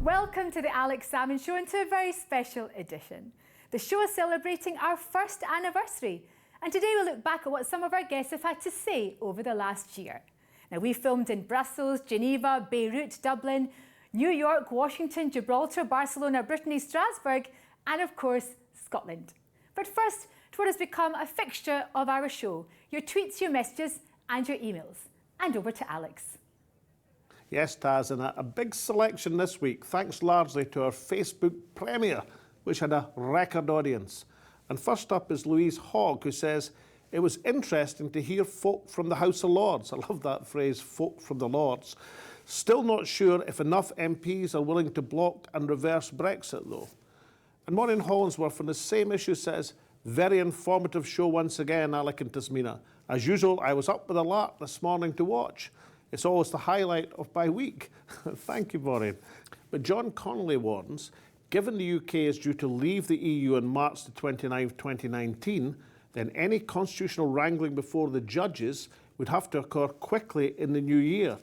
Welcome to the Alex Salmond Show and to a very special edition. The show is celebrating our first anniversary, and today we'll look back at what some of our guests have had to say over the last year. Now, we filmed in Brussels, Geneva, Beirut, Dublin, New York, Washington, Gibraltar, Barcelona, Brittany, Strasbourg, and of course, Scotland. But first, to what has become a fixture of our show, your tweets, your messages, and your emails. And over to Alex. Yes, Taz, and a big selection this week, thanks largely to our Facebook premiere, which had a record audience. And first up is Louise Hogg, who says, it was interesting to hear folk from the House of Lords. I love that phrase, folk from the Lords. Still not sure if enough MPs are willing to block and reverse Brexit, though. And Maureen Hollinsworth on the same issue says, very informative show once again, Alec and Tasmina. As usual, I was up with a lark this morning to watch. It's always the highlight of my week. Thank you, Maureen. But John Connolly warns, given the UK is due to leave the EU on March the 29th, 2019, then any constitutional wrangling before the judges would have to occur quickly in the new year.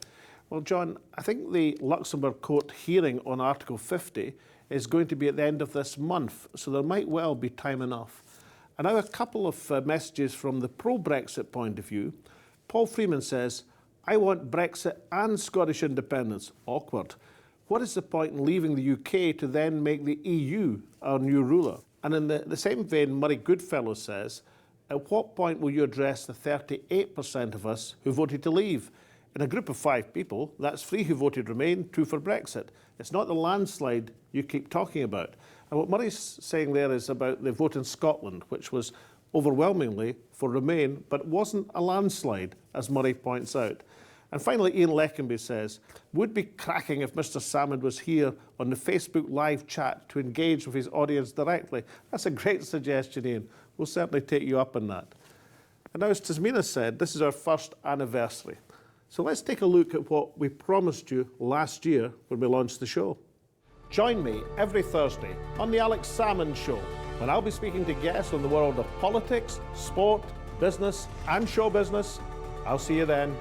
Well, John, I think the Luxembourg Court hearing on Article 50 is going to be at the end of this month, so there might well be time enough. And now a couple of messages from the pro-Brexit point of view. Paul Freeman says, I want Brexit and Scottish independence. Awkward. What is the point in leaving the UK to then make the EU our new ruler? And in the same vein, Murray Goodfellow says, at what point will you address the 38% of us who voted to leave? In a group of 5 people, that's 3 who voted Remain, 2 for Brexit. It's not the landslide you keep talking about. And what Murray's saying there is about the vote in Scotland, which was overwhelmingly for Remain, but wasn't a landslide, as Murray points out. And finally, Ian Leckenby says, would be cracking if Mr. Salmond was here on the Facebook live chat to engage with his audience directly. That's a great suggestion, Ian. We'll certainly take you up on that. And now, as Tasmina said, this is our first anniversary. So let's take a look at what we promised you last year when we launched the show. Join me every Thursday on the Alex Salmond Show, when I'll be speaking to guests on the world of politics, sport, business, and show business. I'll see you then.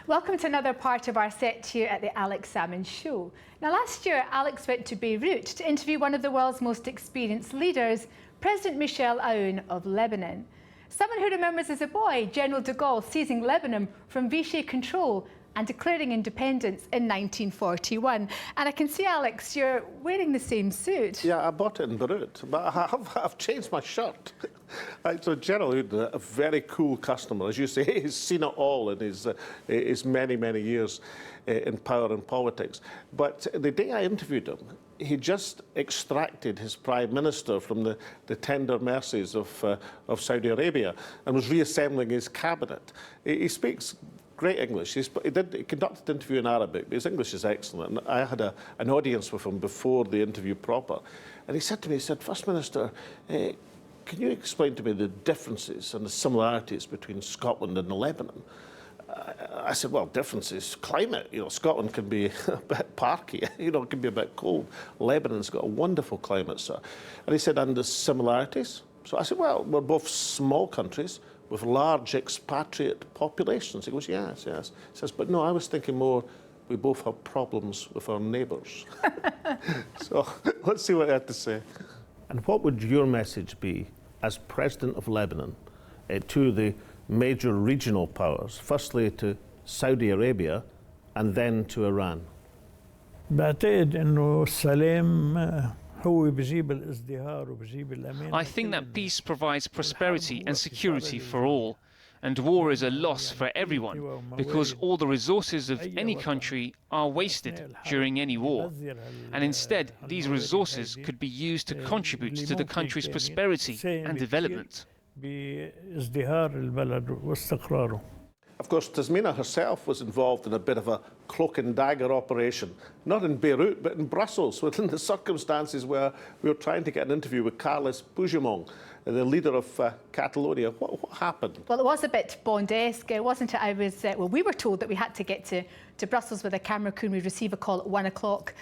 Welcome to another part of our set here at the Alex Salmond Show. Now, last year, Alex went to Beirut to interview one of the world's most experienced leaders, President Michel Aoun of Lebanon. Someone who remembers as a boy General de Gaulle seizing Lebanon from Vichy control and declaring independence in 1941. And I can see, Alex, you're wearing the same suit. Yeah, I bought it in Beirut, but I've changed my shirt. So General Aoun, a very cool customer. As you say, he's seen it all in his many, many years in power and politics. But the day I interviewed him, he just extracted his prime minister from the tender mercies of Saudi Arabia and was reassembling his cabinet. He speaks great English. He conducted the interview in Arabic, but his English is excellent. And I had an audience with him before the interview proper. And he said to me, he said, First Minister, can you explain to me the differences and the similarities between Scotland and Lebanon? I said, well, differences, climate. You know, Scotland can be a bit parky, you know, it can be a bit cold. Lebanon's got a wonderful climate, sir. And he said, and the similarities? So I said, well, we're both small countries with large expatriate populations. He goes, yes, yes. He says, but no, I was thinking more, we both have problems with our neighbours. So let's see what he had to say. And what would your message be as President of Lebanon to the major regional powers, firstly to Saudi Arabia and then to Iran? بعتقد إنه السلام هو بجيب الازدهار وبجيب الأمان. I think that peace provides prosperity and security for all, and war is a loss for everyone because all the resources of any country are wasted during any war. And instead, these resources could be used to contribute to the country's prosperity and development. بازدهار البلد واستقراره. Of course, Tasmina herself was involved in a bit of a cloak and dagger operation, not in Beirut, but in Brussels, within the circumstances where we were trying to get an interview with Carles Puigdemont, the leader of Catalonia. What What happened? Well, it was a bit Bond-esque, wasn't it? We were told that we had to get to Brussels with a camera crew and we'd receive a call at 1 o'clock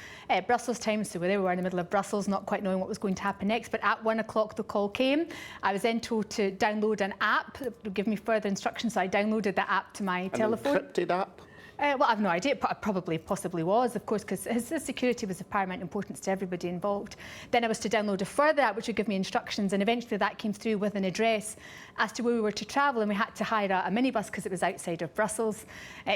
Brussels time. So there we were in the middle of Brussels, not quite knowing what was going to happen next. But at 1 o'clock, the call came. I was then told to download an app that would give me further instructions. So I downloaded that app to my telephone. An encrypted app? Well, I've no idea. It possibly was, of course, because his security was of paramount importance to everybody involved. Then I was to download a further app, which would give me instructions, and eventually that came through with an address as to where we were to travel, and we had to hire a minibus because it was outside of Brussels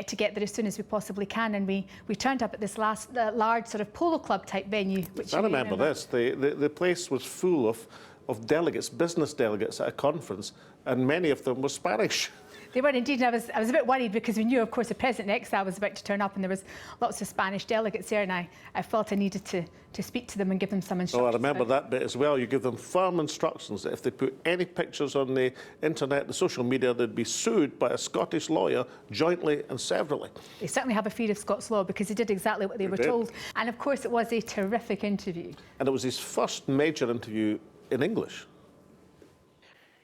to get there as soon as we possibly can. And we turned up at this large sort of polo club type venue. Which I remember this. The place was full of delegates, business delegates at a conference, and many of them were Spanish. They were indeed, and I was a bit worried because we knew, of course, the President in exile was about to turn up and there was lots of Spanish delegates there, and I felt I needed to speak to them and give them some instructions. Oh, I remember that bit as well. You give them firm instructions that if they put any pictures on the internet, the social media, they'd be sued by a Scottish lawyer jointly and severally. They certainly have a fear of Scots law because they did exactly what they were told. And of course, it was a terrific interview. And it was his first major interview in English.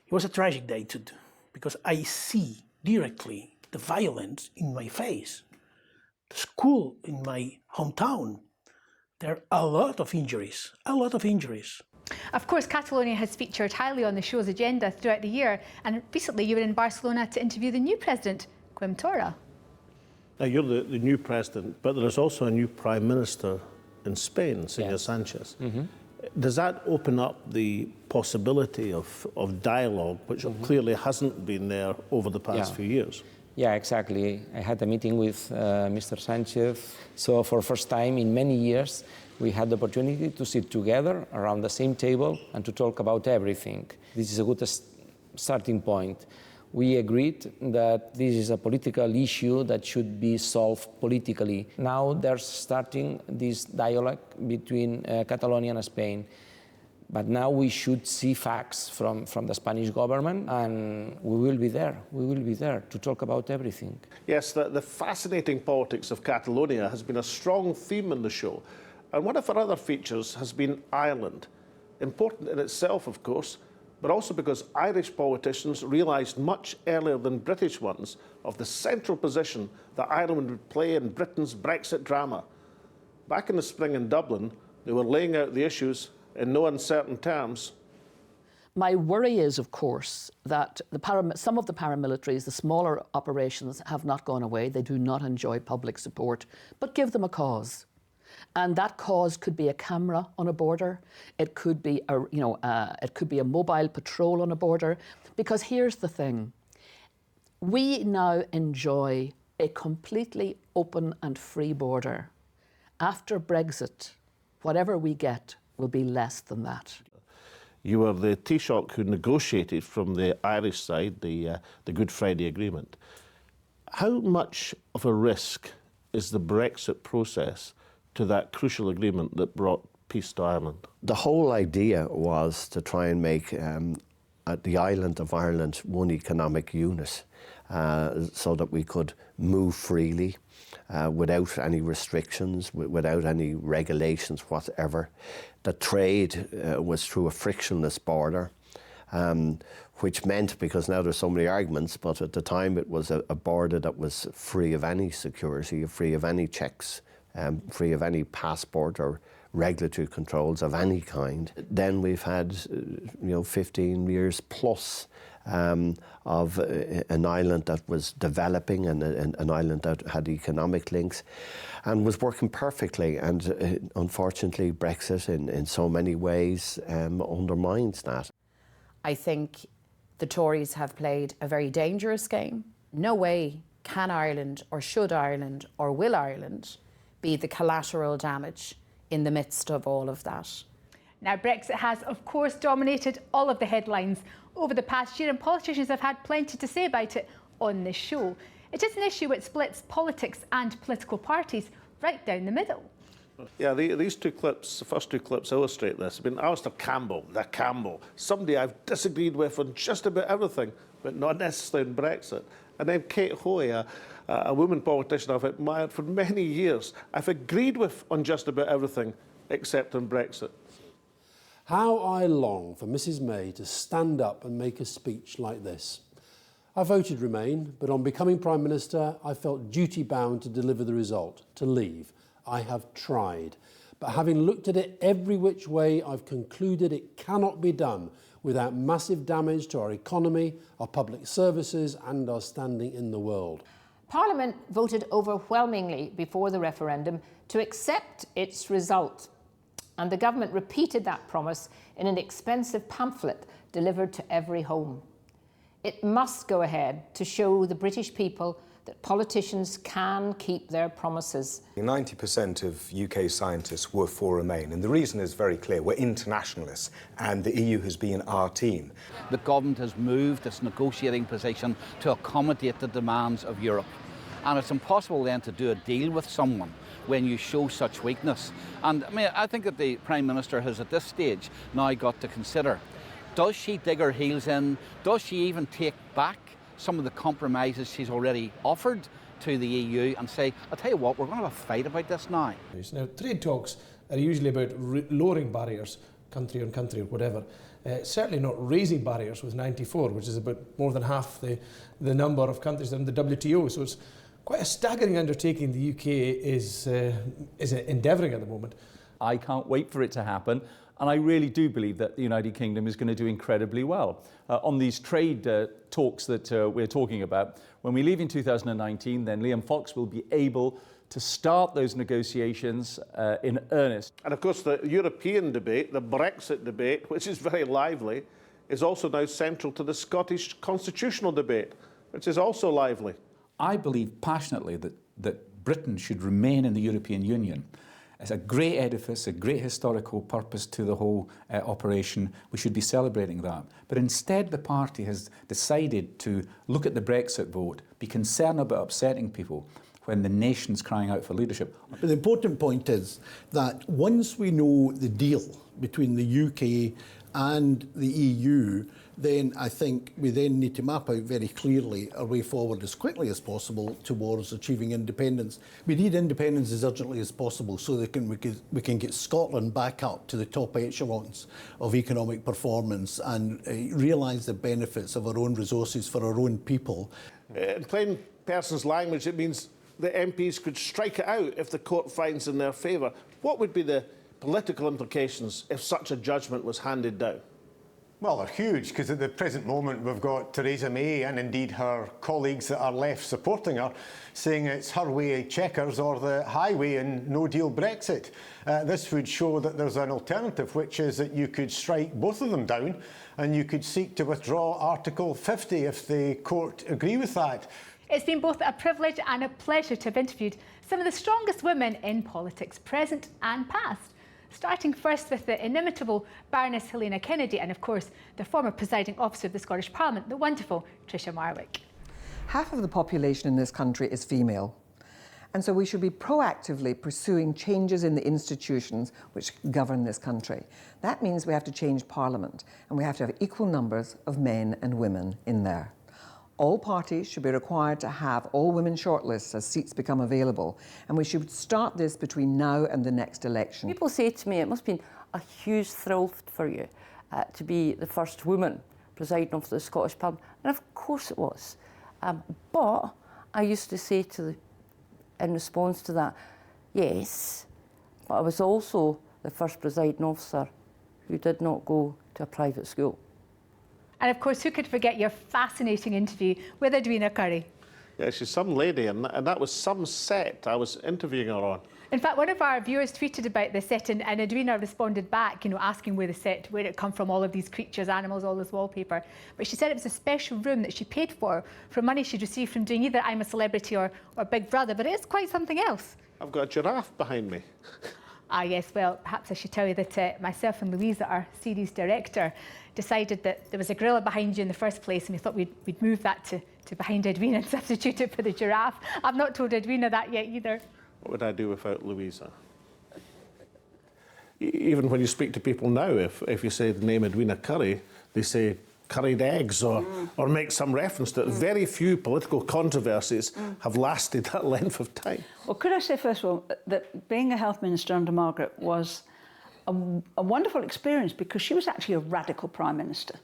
It was a tragic day because I see directly the violence in my face. The school in my hometown, there are a lot of injuries. Of course, Catalonia has featured highly on the show's agenda throughout the year, and recently you were in Barcelona to interview the new president, Quim Torra. Now, you're the new president, but there's also a new prime minister in Spain, Senor Sanchez. Mm-hmm. Does that open up the possibility of dialogue, which clearly hasn't been there over the past few years? Yeah, exactly. I had a meeting with Mr. Sanchez. So for the first time in many years, we had the opportunity to sit together around the same table and to talk about everything. This is a good starting point. We agreed that this is a political issue that should be solved politically. Now there's starting this dialogue between Catalonia and Spain. But now we should see facts from the Spanish government, and we will be there. We will be there to talk about everything. Yes, the fascinating politics of Catalonia has been a strong theme in the show. And one of our other features has been Ireland. Important in itself, of course, but also because Irish politicians realised much earlier than British ones of the central position that Ireland would play in Britain's Brexit drama. Back in the spring in Dublin, they were laying out the issues in no uncertain terms. My worry is, of course, that some of the paramilitaries, the smaller operations, have not gone away. They do not enjoy public support, but give them a cause. And that cause could be a camera on a border. It could be a mobile patrol on a border. Because here's the thing. We now enjoy a completely open and free border. After Brexit, whatever we get will be less than that. You were the Taoiseach who negotiated from the Irish side the Good Friday Agreement. How much of a risk is the Brexit process to that crucial agreement that brought peace to Ireland? The whole idea was to try and make the island of Ireland one economic unit so that we could move freely without any restrictions, without any regulations whatever. The trade was through a frictionless border, which meant, because now there's so many arguments, but at the time it was a border that was free of any security, free of any checks, free of any passport or regulatory controls of any kind. Then we've had 15 years plus of an island that was developing and an island that had economic links and was working perfectly. And unfortunately, Brexit in so many ways undermines that. I think the Tories have played a very dangerous game. No way can Ireland, or should Ireland, or will Ireland be the collateral damage in the midst of all of that. Now, Brexit has, of course, dominated all of the headlines over the past year, and politicians have had plenty to say about it on this show. It is an issue which splits politics and political parties right down the middle. Yeah, these two clips, the first two clips, illustrate this. I mean, Alistair Campbell, somebody I've disagreed with on just about everything, but not necessarily on Brexit. And then Kate Hoey, a woman politician I've admired for many years, I've agreed with on just about everything except on Brexit. How I long for Mrs May to stand up and make a speech like this. I voted Remain, but on becoming Prime Minister, I felt duty-bound to deliver the result, to leave. I have tried. But having looked at it every which way, I've concluded it cannot be done without massive damage to our economy, our public services and our standing in the world. Parliament voted overwhelmingly before the referendum to accept its result. And the government repeated that promise in an expensive pamphlet delivered to every home. It must go ahead to show the British people that politicians can keep their promises. 90% of UK scientists were for Remain, and the reason is very clear. We're internationalists, and the EU has been our team. The government has moved its negotiating position to accommodate the demands of Europe. And it's impossible then to do a deal with someone when you show such weakness. And I mean, I think that the Prime Minister has at this stage now got to consider, does she dig her heels in? Does she even take back some of the compromises she's already offered to the EU and say, I'll tell you what, we're going to have a fight about this now? Now, trade talks are usually about lowering barriers, country on country or whatever. Certainly not raising barriers with 94, which is about more than half the number of countries in the WTO. So it's quite a staggering undertaking the UK is endeavouring at the moment. I can't wait for it to happen. And I really do believe that the United Kingdom is going to do incredibly well. On these trade talks that we're talking about, when we leave in 2019, then Liam Fox will be able to start those negotiations in earnest. And of course, the European debate, the Brexit debate, which is very lively, is also now central to the Scottish constitutional debate, which is also lively. I believe passionately that Britain should remain in the European Union. It's a great edifice, a great historical purpose to the whole operation. We should be celebrating that. But instead, the party has decided to look at the Brexit vote, be concerned about upsetting people when the nation's crying out for leadership. But the important point is that once we know the deal between the UK and the EU, then I think we then need to map out very clearly a way forward as quickly as possible towards achieving independence. We need independence as urgently as possible so that we can get Scotland back up to the top echelons of economic performance and realise the benefits of our own resources for our own people. In plain person's language, it means the MPs could strike it out if the court finds in their favour. What would be the political implications if such a judgment was handed down? Well, they're huge, because at the present moment we've got Theresa May and indeed her colleagues that are left supporting her saying it's her way checkers or the highway and no-deal Brexit. This would show that there's an alternative, which is that you could strike both of them down and you could seek to withdraw Article 50 if the court agree with that. It's been both a privilege and a pleasure to have interviewed some of the strongest women in politics, present and past. Starting first with the inimitable Baroness Helena Kennedy and, of course, the former presiding officer of the Scottish Parliament, the wonderful Tricia Marwick. Half of the population in this country is female, and so we should be proactively pursuing changes in the institutions which govern this country. That means we have to change Parliament, and we have to have equal numbers of men and women in there. All parties should be required to have all women shortlists as seats become available, and we should start this between now and the next election. People say to me, it must have been a huge thrill for you to be the first woman presiding over the Scottish Parliament, and of course it was. But I used to say in response to that, yes, but I was also the first presiding officer who did not go to a private school. And of course, who could forget your fascinating interview with Edwina Currie? Yeah, she's some lady, and that was some set I was interviewing her on. In fact, one of our viewers tweeted about the set, and Edwina responded back, asking where it come from, all of these creatures, animals, all this wallpaper. But she said it was a special room that she paid for money she'd received from doing either I'm a Celebrity or Big Brother, but it is quite something else. I've got a giraffe behind me. Ah, yes, well, perhaps I should tell you that myself and Louisa, our series director, decided that there was a gorilla behind you in the first place, and we thought we'd move that to behind Edwina and substitute it for the giraffe. I've not told Edwina that yet either. What would I do without Louisa? Even when you speak to people now, if you say the name Edwina Currie, they say curried eggs or make some reference to it. Very few political controversies have lasted that length of time. Well, could I say first of all that being a health minister under Margaret was a wonderful experience, because she was actually a radical prime minister.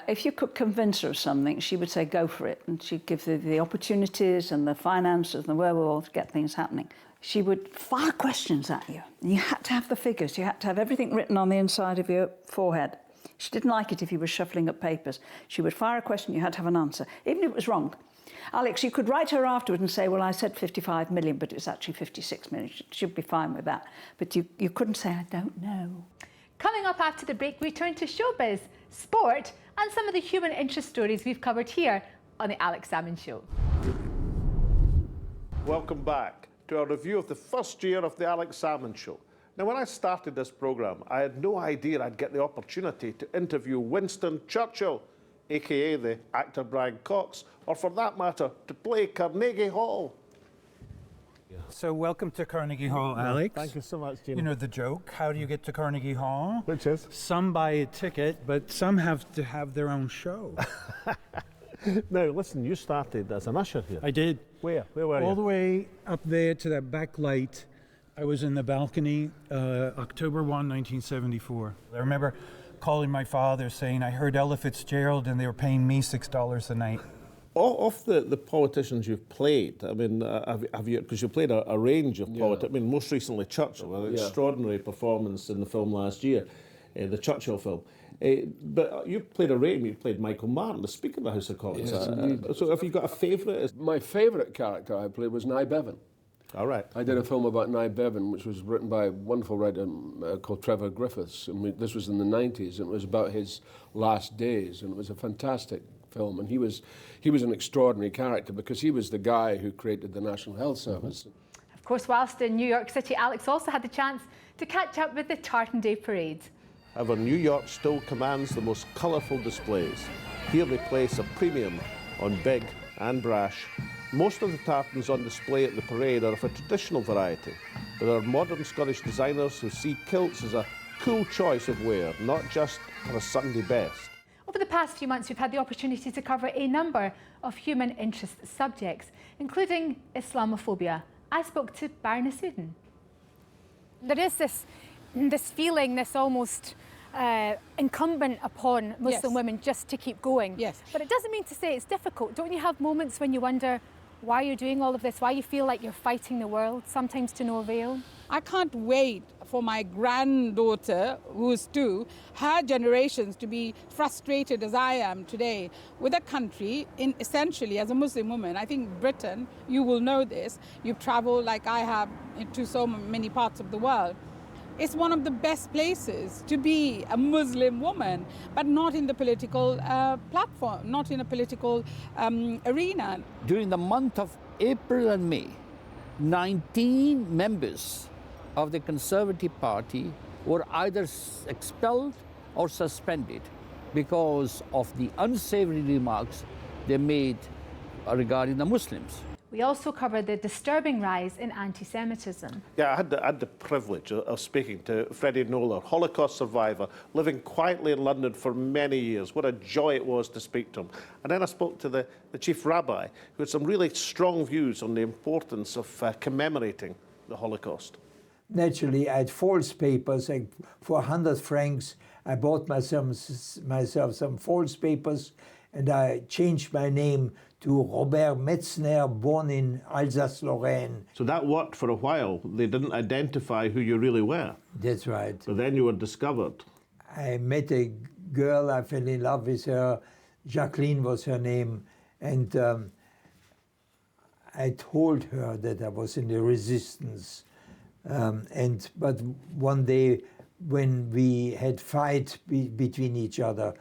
If you could convince her of something, she would say, go for it. And she'd give the opportunities and the finances and the wherewithal to get things happening. She would fire questions at you. And you had to have the figures. You had to have everything written on the inside of your forehead. She didn't like it if you were shuffling up papers. She would fire a question, you had to have an answer, even if it was wrong. Alex, you could write her afterwards and say, well, I said 55 million, but it's actually 56 million. She'd be fine with that. But you couldn't say, I don't know. Coming up after the break, we turn to showbiz, sport, and some of the human interest stories we've covered here on the Alex Salmond Show. Welcome back to our review of the first year of the Alex Salmond Show. Now, when I started this programme, I had no idea I'd get the opportunity to interview Winston Churchill, aka the actor Brian Cox, or for that matter, to play Carnegie Hall. So welcome to Carnegie Hall, Alex. Thank you so much, Gina. You know the joke, how do you get to Carnegie Hall? Which is? Some buy a ticket, but some have to have their own show. Now, listen, you started as an usher here. I did. Where were you? All the way up there to that back light. I was in the balcony, October 1, 1974. I remember calling my father saying, I heard Ella Fitzgerald and they were paying me $6 a night. Of the politicians you've played, I mean, have you, because you played a range of politicians, I mean, most recently Churchill, an extraordinary performance in the film last year, the Churchill film. But you played a range, you played Michael Martin, the Speaker of the House of Commons. Yes, so have you got a favourite? My favourite character I played was Nye Bevan. All right. I did a film about Nye Bevan, which was written by a wonderful writer called Trevor Griffiths, and this was in the 90s, and it was about his last days, and it was a fantastic film, and he was an extraordinary character because he was the guy who created the National Health Service. Of course, whilst in New York City, Alex also had the chance to catch up with the Tartan Day Parade. However, New York still commands the most colourful displays. Here they place a premium on big and brash. Most of the tartans on display at the parade are of a traditional variety, but there are modern Scottish designers who see kilts as a cool choice of wear, not just for a Sunday best. Over the past few months, we've had the opportunity to cover a number of human interest subjects, including Islamophobia. I spoke to Baroness Uden. There is this feeling, this almost incumbent upon Muslim women just to keep going. Yes. But it doesn't mean to say it's difficult. Don't you have moments when you wonder why you're doing all of this, why you feel like you're fighting the world, sometimes to no avail? I can't wait for my granddaughter, who's 2, her generations to be frustrated as I am today with a country, essentially as a Muslim woman. I think Britain, you will know this, you've traveled like I have to so many parts of the world. It's one of the best places to be a Muslim woman, but not in the political platform, not in a political arena. During the month of April and May, 19 members of the Conservative Party were either expelled or suspended because of the unsavory remarks they made regarding the Muslims. We also covered the disturbing rise in anti-Semitism. Yeah, I had the privilege of speaking to Freddie Nola, Holocaust survivor, living quietly in London for many years. What a joy it was to speak to him. And then I spoke to the chief rabbi, who had some really strong views on the importance of commemorating the Holocaust. Naturally, I had false papers. For 100 francs, I bought myself some false papers, and I changed my name to Robert Metzner, born in Alsace-Lorraine. So that worked for a while. They didn't identify who you really were. That's right. But then you were discovered. I met a girl, I fell in love with her. Jacqueline was her name. And I told her that I was in the resistance. But one day when we had fight between each other,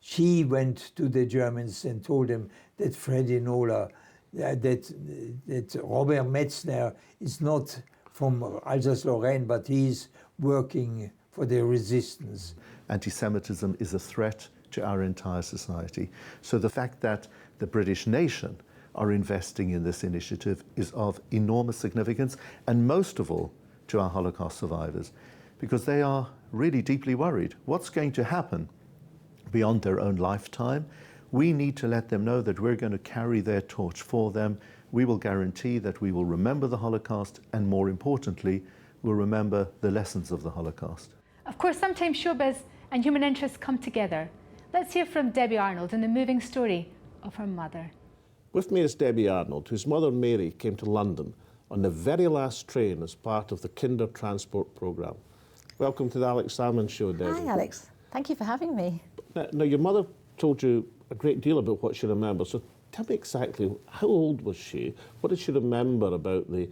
she went to the Germans and told them that Freddie Nola, that Robert Metzner is not from Alsace-Lorraine, but he's working for the resistance. Anti-Semitism is a threat to our entire society. So the fact that the British nation are investing in this initiative is of enormous significance, and most of all to our Holocaust survivors, because they are really deeply worried. What's going to happen beyond their own lifetime? We need to let them know that we're going to carry their torch for them. We will guarantee that we will remember the Holocaust, and more importantly, we'll remember the lessons of the Holocaust. Of course, sometimes showbiz and human interests come together. Let's hear from Debbie Arnold in the moving story of her mother. With me is Debbie Arnold, whose mother Mary came to London on the very last train as part of the Kinder Transport programme. Welcome to the Alex Salmond Show, Debbie. Hi, Alex. Thank you for having me. Now, your mother told you a great deal about what she remembers, so tell me exactly, how old was she? What did she remember about the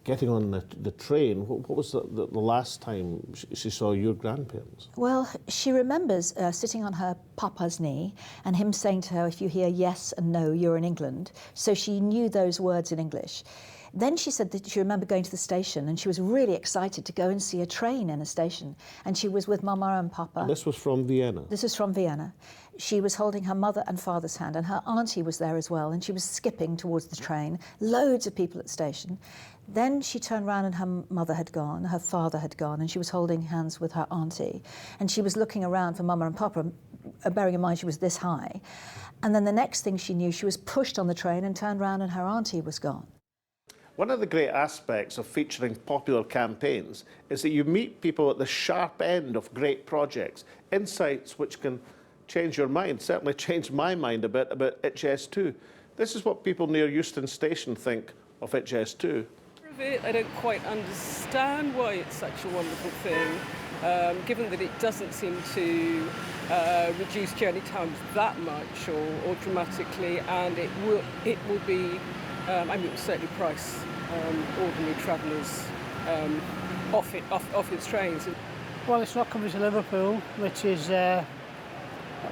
getting on the train? What was the last time she saw your grandparents? Well, she remembers sitting on her papa's knee and him saying to her, if you hear yes and no, you're in England. So she knew those words in English. Then she said that she remembered going to the station and she was really excited to go and see a train in a station. And she was with Mama and Papa. And this was from Vienna? This was from Vienna. She was holding her mother and father's hand, and her auntie was there as well, and she was skipping towards the train. Loads of people at the station. Then she turned around and her mother had gone, her father had gone, and she was holding hands with her auntie. And she was looking around for Mama and Papa, bearing in mind she was this high. And then the next thing she knew, she was pushed on the train and turned around and her auntie was gone. One of the great aspects of featuring popular campaigns is that you meet people at the sharp end of great projects, insights which can change your mind, certainly changed my mind a bit about HS2. This is what people near Euston Station think of HS2. I don't quite understand why it's such a wonderful thing, given that it doesn't seem to reduce journey times that much or dramatically, and it will be, I mean, it will certainly price ordinary travellers off its trains. Well, it's not coming to Liverpool, which is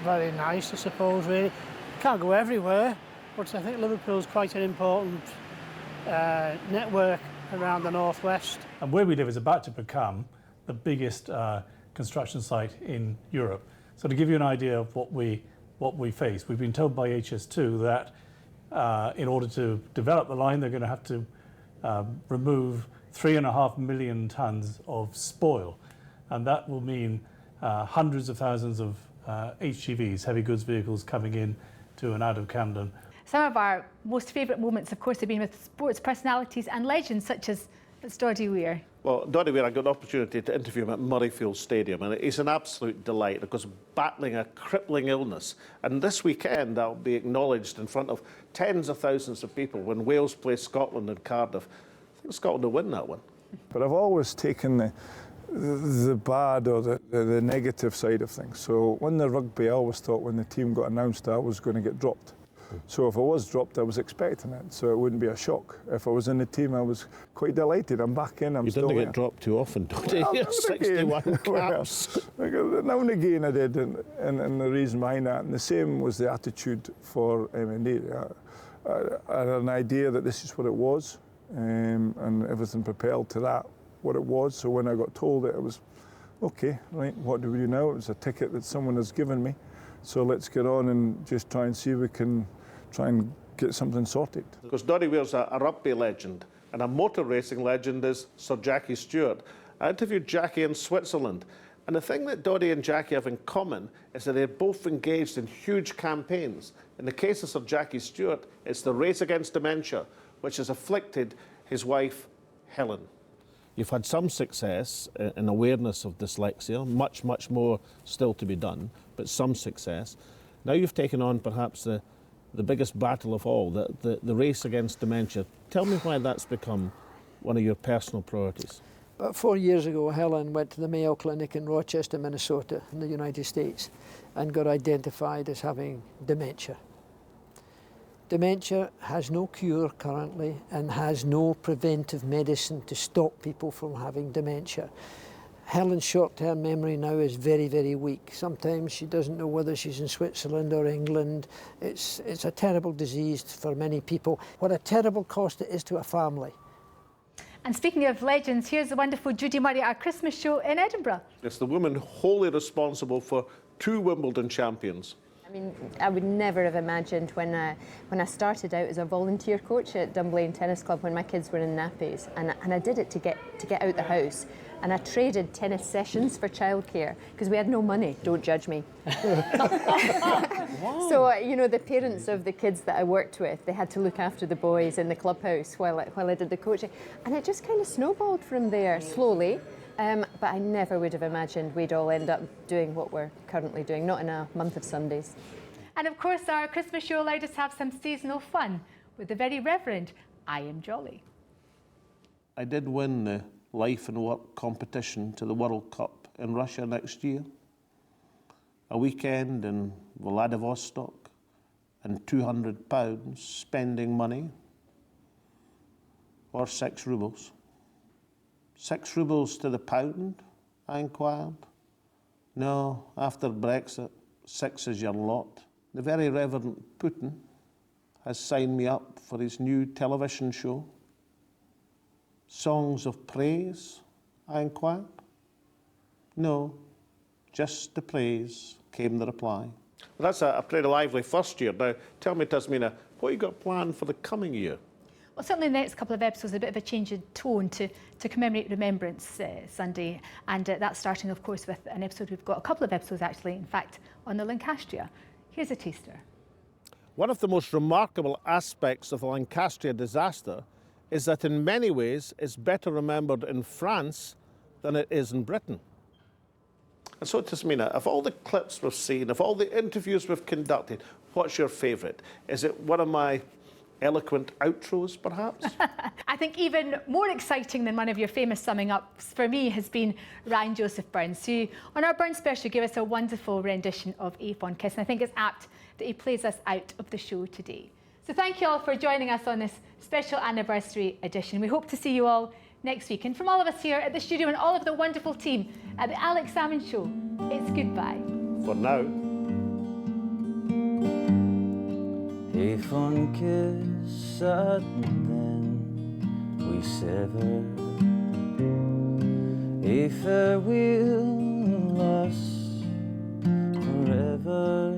very nice, I suppose, really. Can't go everywhere, but I think Liverpool's quite an important network around the northwest. And where we live is about to become the biggest construction site in Europe. So to give you an idea of what we face, we've been told by HS2 that in order to develop the line, they're going to have to remove 3.5 million tonnes of spoil, and that will mean hundreds of thousands of HGVs, heavy goods vehicles, coming in to and out of Camden. Some of our most favourite moments, of course, have been with sports personalities and legends such as Doddy Weir. Well, Doddy Weir, I got an opportunity to interview him at Murrayfield Stadium, and he's an absolute delight because battling a crippling illness. And this weekend, that'll be acknowledged in front of tens of thousands of people when Wales play Scotland in Cardiff. I think Scotland will win that one. But I've always taken the bad or the negative side of things. So when the rugby, I always thought when the team got announced I was going to get dropped. So if I was dropped, I was expecting it, so it wouldn't be a shock. If I was in the team, I was quite delighted. I'm back in, I'm still You didn't get dropped too often, did you? 61 caps. Now and again I did, and the reason behind that, and the same was the attitude for MND. I had an idea that this is what it was, and everything propelled to that, what it was. So when I got told it was, okay, right, what do we do now? It was a ticket that someone has given me. So let's get on and just try and see if we can try and get something sorted. Because Doddy Weir's a rugby legend, and a motor racing legend is Sir Jackie Stewart. I interviewed Jackie in Switzerland, and the thing that Doddy and Jackie have in common is that they're both engaged in huge campaigns. In the case of Sir Jackie Stewart, it's the race against dementia, which has afflicted his wife, Helen. You've had some success in awareness of dyslexia, much, much more still to be done, but some success. Now you've taken on perhaps the biggest battle of all, the race against dementia. Tell me why that's become one of your personal priorities. About 4 years ago, Helen went to the Mayo Clinic in Rochester, Minnesota, in the United States, and got identified as having dementia. Dementia has no cure currently and has no preventive medicine to stop people from having dementia. Helen's short-term memory now is very, very weak. Sometimes she doesn't know whether she's in Switzerland or England. It's a terrible disease for many people. What a terrible cost it is to a family. And speaking of legends, here's the wonderful Judy Murray at our Christmas show in Edinburgh. It's the woman wholly responsible for 2 Wimbledon champions. I mean, I would never have imagined when I started out as a volunteer coach at Dunblane Tennis Club when my kids were in nappies, and I did it to get out the house, and I traded tennis sessions for childcare because we had no money. Don't judge me. So you know, the parents of the kids that I worked with, they had to look after the boys in the clubhouse while I did the coaching, and it just kind of snowballed from there slowly. But I never would have imagined we'd all end up doing what we're currently doing, not in a month of Sundays. And of course, our Christmas show allowed us to have some seasonal fun with the very Reverend I Am Jolly. I did win the life and work competition to the World Cup in Russia next year. A weekend in Vladivostok and £200 spending money, or 6 rubles. 6 rubles to the pound, I inquired. No, after Brexit, 6 is your lot. The very Reverend Putin has signed me up for his new television show. Songs of praise, I inquired. No, just the praise, came the reply. Well, that's a pretty lively first year. Now, tell me, Tasmina, what have you got planned for the coming year? Well, certainly the next couple of episodes, a bit of a change in tone to commemorate Remembrance Sunday. And that's starting, of course, with an episode. We've got a couple of episodes, actually, in fact, on the Lancastria. Here's a taster. One of the most remarkable aspects of the Lancastria disaster is that in many ways it's better remembered in France than it is in Britain. And so, Tasmina, of all the clips we've seen, of all the interviews we've conducted, what's your favourite? Is it one of my eloquent outros, perhaps? I think even more exciting than one of your famous summing ups for me has been Ryan Joseph Burns, who on our Burns special gave us a wonderful rendition of A Fond Kiss, and I think it's apt that he plays us out of the show today. So thank you all for joining us on this special anniversary edition. We hope to see you all next week. And from all of us here at the studio and all of the wonderful team at the Alex Salmond Show, it's goodbye. For now. A fond kiss and then we sever. A farewell lasts forever.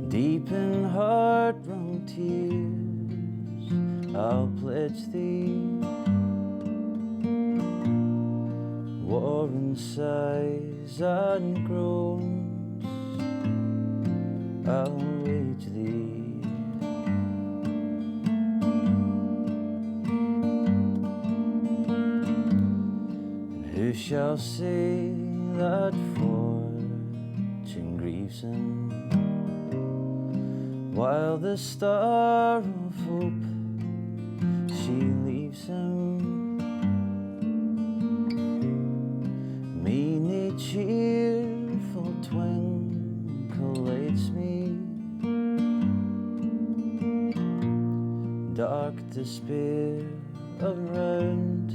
Deep in heart-wrung tears I'll pledge thee. War and sighs and groans I'll wage thee. And who shall say that fortune grieves him while the star of hope she leaves him? Mean a cheerful twinkle lights me, dark despair around.